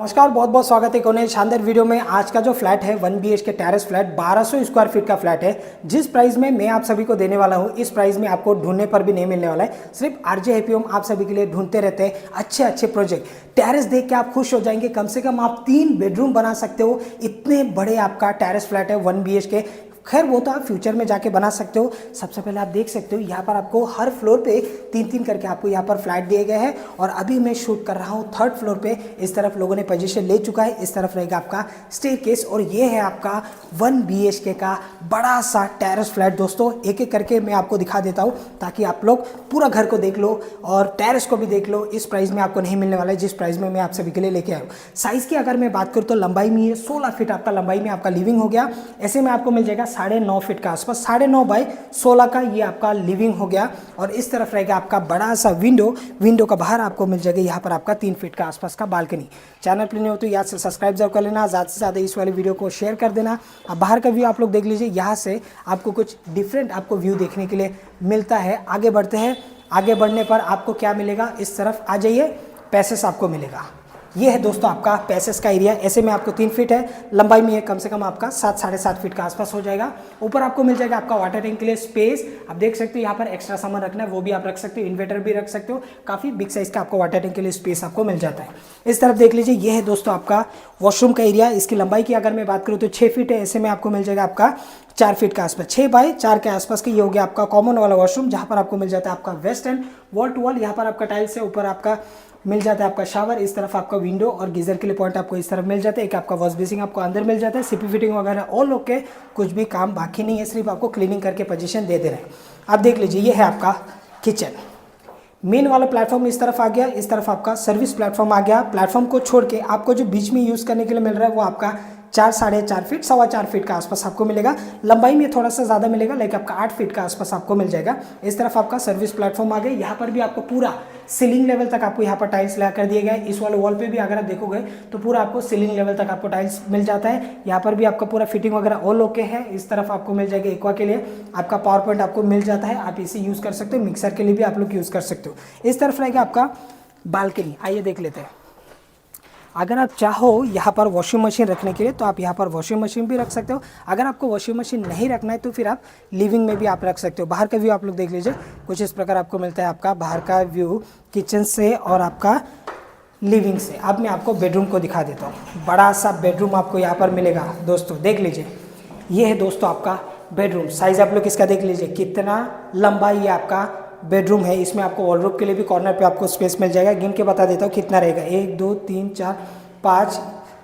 नमस्कार, बहुत बहुत स्वागत है एक और शानदार वीडियो में। आज का जो फ्लैट है 1 BHK terrace flat 1200 square feet का फ्लैट है। जिस प्राइस में मैं आप सभी को देने वाला हूं, इस प्राइस में आपको ढूंढने पर भी नहीं मिलने वाला है। सिर्फ आरजे हैप्पी होम आप सभी के लिए ढूंढते रहते हैं अच्छे अच्छे प्रोजेक्ट। टेरेस देख के आप खुश हो जाएंगे। कम से कम आप 3 बेडरूम बना सकते हो, इतने बड़े आपका टेरेस फ्लैट है 1 BHK। खैर वो तो आप फ्यूचर में जाके बना सकते हो। सबसे पहले आप देख सकते हो यहाँ पर आपको हर फ्लोर पे 3-3 करके आपको यहाँ पर फ्लैट दिए गए हैं। और अभी मैं शूट कर रहा हूँ 3rd फ्लोर पे। इस तरफ लोगों ने पोजीशन ले चुका है। इस तरफ रहेगा आपका स्टेयरकेस और ये है आपका 1 BHK का बड़ा सा टेरेस फ्लैट। दोस्तों एक एक करके मैं आपको दिखा देता हूँ ताकि आप लोग पूरा घर को देख लो और टेरेस को भी देख लो। इस प्राइस में आपको नहीं मिलने वाला है जिस प्राइस में मैं आप सभी के लिए लेके आया हूँ। साइज़ की अगर मैं बात करूँ तो लंबाई में ये 16 फीट आपका लंबाई में आपका लिविंग हो गया। ऐसे में आपको मिल जाएगा 9.5 फीट का आसपास, 9.5 बाय 16 का ये आपका लिविंग हो गया। और इस तरफ रहेगा आपका बड़ा सा विंडो का बाहर आपको मिल जाएगा यहाँ पर आपका 3 फीट का आसपास का बालकनी। चैनल पर नहीं हो तो याद से सब्सक्राइब जरूर कर लेना, ज़्यादा से ज़्यादा इस वाले वीडियो को शेयर कर देना। अब बाहर का व्यू आप लोग देख लीजिए। यहाँ से आपको कुछ डिफरेंट आपको व्यू देखने के लिए मिलता है। आगे बढ़ते हैं। आगे बढ़ने पर आपको क्या मिलेगा, इस तरफ आ जाइए, पैसेज आपको मिलेगा। ये है दोस्तों आपका पैसेज का एरिया। ऐसे में आपको 3 फीट है, लंबाई में ये कम से कम आपका 7-7.5 फीट का आसपास हो जाएगा। ऊपर आपको मिल जाएगा आपका वाटर टैंक के लिए स्पेस। आप देख सकते हो यहाँ पर एक्स्ट्रा सामान रखना है वो भी आप रख सकते हो, इन्वर्टर भी रख सकते हो। काफ़ी बिग साइज का आपको वाटर टैंक के लिए स्पेस आपको मिल जाता है। इस तरफ देख लीजिए, ये है दोस्तों आपका वॉशरूम का एरिया। इसकी लंबाई की अगर मैं बात करूँ तो 6 फीट है। ऐसे में आपको मिल जाएगा आपका 4 फीट का आसपास, 6 बाय 4 के आसपास की ये हो गया आपका कॉमन वाला वॉशरूम, जहाँ पर आपको मिल जाता है आपका west end wall to wall. यहाँ पर आपका टाइल्स है, ऊपर आपका मिल जाता है आपका शावर। इस तरफ आपका विंडो और गीजर के लिए पॉइंट आपको इस तरफ मिल जाता है। एक आपका वॉश बेसिंग आपको अंदर मिल जाता है। सीपी फिटिंग वगैरह ऑल ओके, कुछ भी काम बाकी नहीं है, सिर्फ आपको क्लीनिंग करके पोजीशन दे रहे हैं। आप देख लीजिए, ये है आपका किचन। मेन वाला प्लेटफॉर्म इस तरफ आ गया। इस तरफ आपका सर्विस प्लेटफॉर्म आ गया। प्लेटफॉर्म को छोड़ के आपको जो बीच में यूज़ करने के लिए मिल रहा है वो आपका 4-4.5 फीट, 4.25 फीट का आसपास आपको मिलेगा। लंबाई में थोड़ा सा ज़्यादा मिलेगा, लाइक आपका 8 फीट का आसपास आपको मिल जाएगा। इस तरफ आपका सर्विस प्लेटफॉर्म आ गया। यहाँ पर भी आपको पूरा सीलिंग लेवल तक आपको यहाँ पर टाइल्स लगा कर दिए गए। इस वाले वॉल पे भी अगर आप देखोगे तो पूरा आपको सीलिंग लेवल तक आपको टाइल्स मिल जाता है। यहाँ पर भी आपका पूरा फिटिंग वगैरह ऑल ओके है। इस तरफ आपको मिल जाएगा एक्वा के लिए आपका पावर पॉइंट आपको मिल जाता है, आप इसे यूज़ कर सकते हो। मिक्सर के लिए भी आप लोग यूज़ कर सकते हो। इस तरफ रहेगा आपका बालकनी। आइए देख लेते हैं। अगर आप चाहो यहाँ पर वॉशिंग मशीन रखने के लिए तो आप यहाँ पर वॉशिंग मशीन भी रख सकते हो। अगर आपको वॉशिंग मशीन नहीं रखना है तो फिर आप लिविंग में भी आप रख सकते हो। बाहर का व्यू आप लोग देख लीजिए, कुछ इस प्रकार आपको मिलता है आपका बाहर का व्यू किचन से और आपका लिविंग से। अब मैं आपको बेडरूम को दिखा देता हूँ। बड़ा सा बेडरूम आपको यहाँ पर मिलेगा दोस्तों, देख लीजिए। ये है दोस्तों आपका बेडरूम। साइज़ आप लोग इसका देख लीजिए, कितना लंबा ये आपका बेडरूम है। इसमें आपको वॉलरोब के लिए भी कॉर्नर पे आपको स्पेस मिल जाएगा। गिन के बता देता हूँ कितना रहेगा, 1 2 3 4 5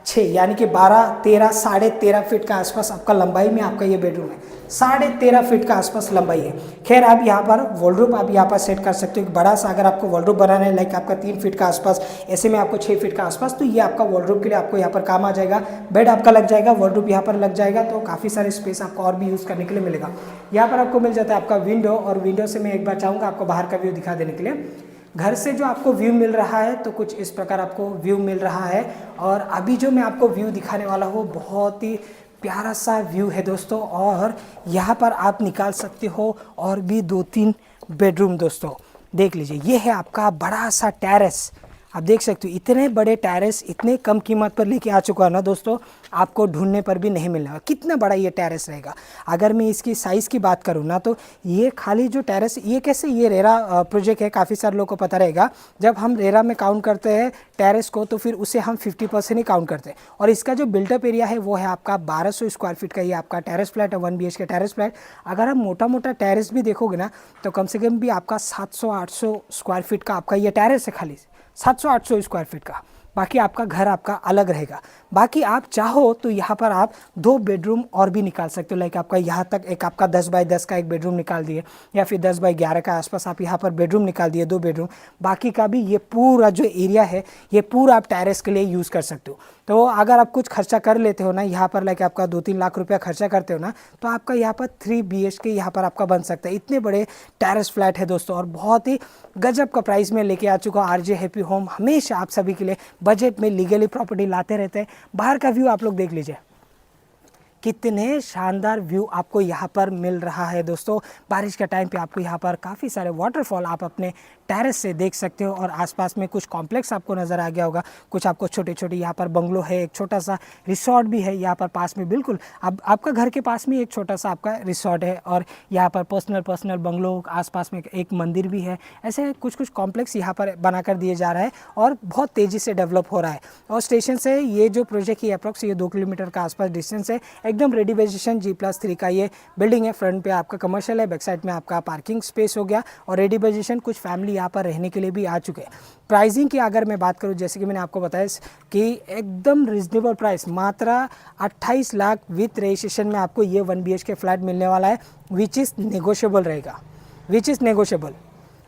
6, यानी कि 12 13 13.5 फीट का आसपास आपका लंबाई में आपका ये बेडरूम है। 13.5 फीट का आसपास लंबाई है। खैर आप यहाँ पर वॉलरोब आप यहाँ पर सेट कर सकते हो बड़ा सा। अगर आपको वॉलरोब बनाना है लाइक आपका 3 फीट का आसपास, ऐसे में आपको 6 फीट का आसपास, तो ये आपका वॉलरोब के लिए आपको यहाँ पर काम आ जाएगा। बेड आपका लग जाएगा, वॉलरोब यहाँ पर लग जाएगा, तो काफ़ी सारे स्पेस आपको और भी यूज़ करने के लिए मिलेगा। यहाँ पर आपको मिल जाता है आपका विंडो, और विंडो से मैं एक बार चाहूँगा आपको बाहर का व्यू दिखा देने के लिए। घर से जो आपको व्यू मिल रहा है तो कुछ इस प्रकार आपको व्यू मिल रहा है। और अभी जो मैं आपको व्यू दिखाने वाला हूँ बहुत ही प्यारा सा व्यू है दोस्तों। और यहाँ पर आप निकाल सकते हो और भी 2-3 बेडरूम। दोस्तों देख लीजिए, ये है आपका बड़ा सा टेरेस। आप देख सकते हो इतने बड़े टेरेस इतने कम कीमत पर लेके आ चुका है ना दोस्तों, आपको ढूंढने पर भी नहीं मिलेगा। कितना बड़ा ये टेरेस रहेगा। अगर मैं इसकी साइज़ की बात करूँ ना तो ये खाली जो टेरेस, ये कैसे, ये रेरा प्रोजेक्ट है, काफ़ी सारे लोगों को पता रहेगा। जब हम रेरा में काउंट करते हैं टेरेस को तो फिर उसे हम 50% ही काउंट करते हैं। और इसका जो बिल्टअप एरिया है वो है आपका 1200 स्क्वायर फीट का। ये आपका टेरेस फ्लैट है, 1 BHK टेरेस फ्लैट। अगर हम मोटा मोटा टेरेस भी देखोगे ना तो कम से कम भी आपका 700-800 स्क्वायर फीट का आपका ये टेरेस है, खाली 700-800 स्क्वायर फीट का। बाकी आपका घर आपका अलग रहेगा। बाकी आप चाहो तो यहाँ पर आप 2 बेडरूम और भी निकाल सकते हो। लाइक आपका यहाँ तक एक आपका 10 बाय 10 का एक बेडरूम निकाल दिए, या फिर 10 बाय 11 का आसपास आप यहाँ पर बेडरूम निकाल दिए, 2 बेडरूम। बाकी का भी ये पूरा जो एरिया है ये पूरा आप टेरेस के लिए यूज़ कर सकते हो। तो अगर आप कुछ खर्चा कर लेते हो ना यहाँ पर, लाइक आपका 2-3 लाख रुपया खर्चा करते हो ना, तो आपका यहाँ पर 3 BHK यहाँ पर आपका बन सकता है। इतने बड़े टेरेस फ्लैट है दोस्तों, और बहुत ही गजब का प्राइस में लेके आ चुका हूँ। आरजे हैप्पी होम हमेशा आप सभी के लिए बजट में लीगली प्रॉपर्टी लाते रहते हैं। बाहर का व्यू आप लोग देख लीजिए, कितने शानदार व्यू आपको यहाँ पर मिल रहा है दोस्तों। बारिश के टाइम पे आपको यहाँ पर काफ़ी सारे वाटरफॉल आप अपने टेरेस से देख सकते हो और आसपास में कुछ कॉम्प्लेक्स आपको नज़र आ गया होगा, कुछ आपको छोटे छोटे यहाँ पर बंगलो है, एक छोटा सा रिसोर्ट भी है यहाँ पर पास में, बिल्कुल अब आपका घर के पास में एक छोटा सा आपका रिसोर्ट है और यहाँ पर पर्सनल बंगलो, आसपास में एक मंदिर भी है। ऐसे कुछ कुछ कॉम्प्लेक्स यहाँ पर बनाकर दिए जा रहा है और बहुत तेज़ी से डेवलप हो रहा है। और स्टेशन से ये जो प्रोजेक्ट की अप्रॉक्स ये 2 किलोमीटर का आसपास डिस्टेंस है। एकदम रेडी वेजिटेशन G+3 का ये बिल्डिंग है। फ्रंट पे आपका कमर्शियल है, बैक साइड में आपका पार्किंग स्पेस हो गया और रेडी वेजिटेशन कुछ फैमिली यहाँ पर रहने के लिए भी आ चुके हैं। प्राइसिंग की अगर मैं बात करूँ, जैसे कि मैंने आपको बताया कि एकदम रिजनेबल प्राइस, मात्र 28 लाख विथ रजिस्ट्रेशन में आपको ये 1 BHK फ्लैट मिलने वाला है, विच इज़ नेगोशिएबल रहेगा,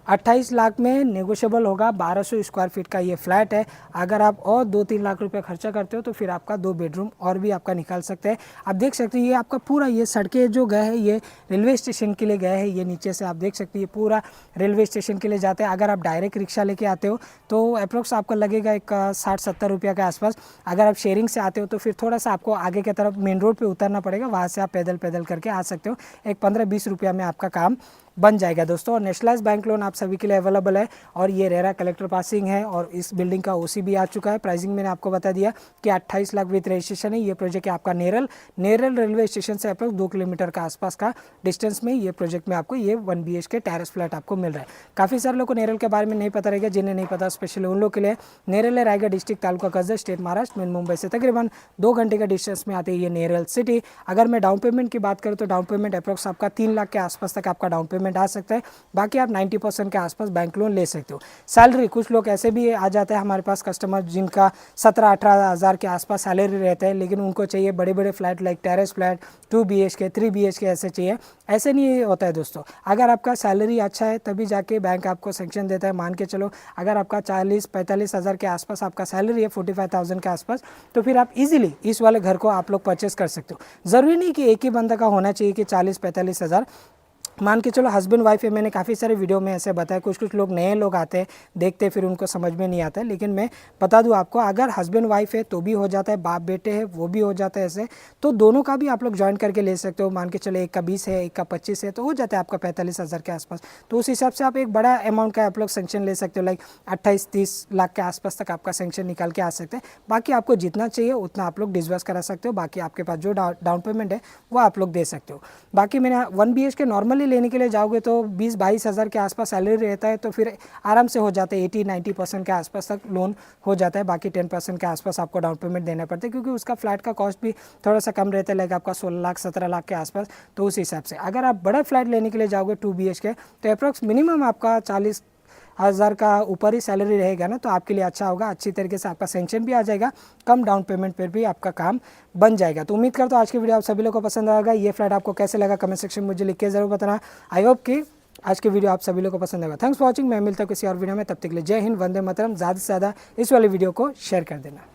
28 लाख में नेगोशिएबल होगा। 1200 स्क्वायर फीट का ये फ्लैट है। अगर आप और 2-3 लाख रुपए खर्चा करते हो तो फिर आपका 2 बेडरूम और भी आपका निकाल सकते हैं। आप देख सकते हैं ये आपका पूरा ये सड़कें जो गए हैं ये रेलवे स्टेशन के लिए गए हैं। ये नीचे से आप देख सकते हैं ये पूरा रेलवे स्टेशन के लिए जाते हैं। अगर आप डायरेक्ट रिक्शा लेके आते हो तो अप्रोक्स आपको लगेगा एक 60-70 रुपये के आसपास। अगर आप शेयरिंग से आते हो तो फिर थोड़ा सा आपको आगे की तरफ मेन रोड पर उतरना पड़ेगा, वहाँ से आप पैदल करके आ सकते हो। एक 15-20 रुपया में आपका काम बन जाएगा दोस्तों। और नेशनलाइज बैंक लोन आप सभी के लिए अवेलेबल है और ये रेरा कलेक्टर पासिंग है और इस बिल्डिंग का OC भी आ चुका है। प्राइसिंग मैंने आपको बता दिया कि 28 लाख विद रजिस्ट्रेशन है। ये प्रोजेक्ट है आपका नेरल रेलवे स्टेशन से अप्रोक्स 2 किलोमीटर का आसपास का डिस्टेंस में ये प्रोजेक्ट में आपको ये 1 BHK टेरेस फ्लैट आपको मिल रहा है। काफ़ी सारे लोग को नेरल के बारे में नहीं पता रहेगा, जिन्हें नहीं पता स्पेशली उन लोग के लिए नेरल है रायगढ़ डिस्ट्रिक्ट, तालुका कर्जत, स्टेट महाराष्ट्र में, मुंबई से तकरीबन 2 घंटे का डिस्टेंस में आती है ये नेरल सिटी। अगर मैं डाउन पेमेंट की बात करूँ तो डाउन पेमेंट अप्रोक्स आपका 3 लाख के आसपास तक आपका डाउन पेमेंट आ सकता है। बाकी आप 90% के आसपास बैंक लोन ले सकते हो। सैलरी कुछ लोग ऐसे भी आ जाते हैं हमारे पास कस्टमर जिनका 17-18 हज़ार के आसपास सैलरी रहता है, लेकिन उनको चाहिए बड़े बड़े flat like terrace flat 2 BHK 3 BHK ऐसे चाहिए। ऐसे नहीं होता है दोस्तों। अगर आपका सैलरी अच्छा है तभी जाके बैंक आपको सेंक्शन देता है। मान के चलो अगर आपका 40-45 हज़ार के आसपास आपका सैलरी है, 45,000 के आसपास, तो फिर आप इजीली इस वाले घर को आप लोग परचेस कर सकते हो। ज़रूरी नहीं कि एक ही बंदा का होना चाहिए कि 40-45 हज़ार। मान के चलो हस्बैंड वाइफ है, मैंने काफ़ी सारे वीडियो में ऐसे बताया। कुछ लोग नए लोग आते हैं देखते फिर उनको समझ में नहीं आता है, लेकिन मैं बता दूं आपको अगर हस्बैंड वाइफ है तो भी हो जाता है, बाप बेटे है वो भी हो जाता है। ऐसे तो दोनों का भी आप लोग ज्वाइन करके ले सकते हो। मान के चले एक का 20 है एक का 25 है तो हो जाता है आपका 45 हज़ार के आसपास। तो उस हिसाब से आप एक बड़ा अमाउंट का आप लोग सेंक्शन ले सकते हो, लाइक 28-30 लाख के आसपास तक आपका सेंक्शन निकाल के आ सकते हैं। बाकी आपको जितना चाहिए उतना आप लोग डिस्बर्स करा सकते हो। बाकी आपके पास जो डाउन पेमेंट है वो आप लोग दे सकते हो। बाकी मैंने 1 BHK नॉर्मली लेने के लिए जाओगे तो 20-22 हज़ार के आसपास सैलरी रहता है, तो फिर आराम से हो जाता है 80-90% के आसपास तक लोन हो जाता है। बाकी 10% के आसपास आपको डाउन पेमेंट देना पड़ता है, क्योंकि उसका फ्लैट का कॉस्ट भी थोड़ा सा कम रहता है, लाइक आपका 16 लाख 17 लाख के आसपास। तो उस हिसाब से अगर आप बड़ा फ्लैट लेने के लिए जाओगे 2 BHK तो अप्रॉक्स मिनिमम आपका 40 हज़ार का ऊपर ही सैलरी रहेगा ना, तो आपके लिए अच्छा होगा। अच्छी तरीके से आपका सेंक्शन भी आ जाएगा, कम डाउन पेमेंट पर भी आपका काम बन जाएगा। तो उम्मीद करता हूँ आज की वीडियो आप सभी लोगों को पसंद आएगा। ये फ्लैट आपको कैसे लगा कमेंट सेक्शन में मुझे लिख के जरूर बताना। आई होप कि आज की वीडियो आप सभी लोगों को पसंद आएगा। Thanks for watching. मैं मिलता हूँ किसी और वीडियो में, तब तक के लिए जय हिंद, वंदे मातरम। ज़्यादा से ज़्यादा इस वाले वीडियो को शेयर कर देना।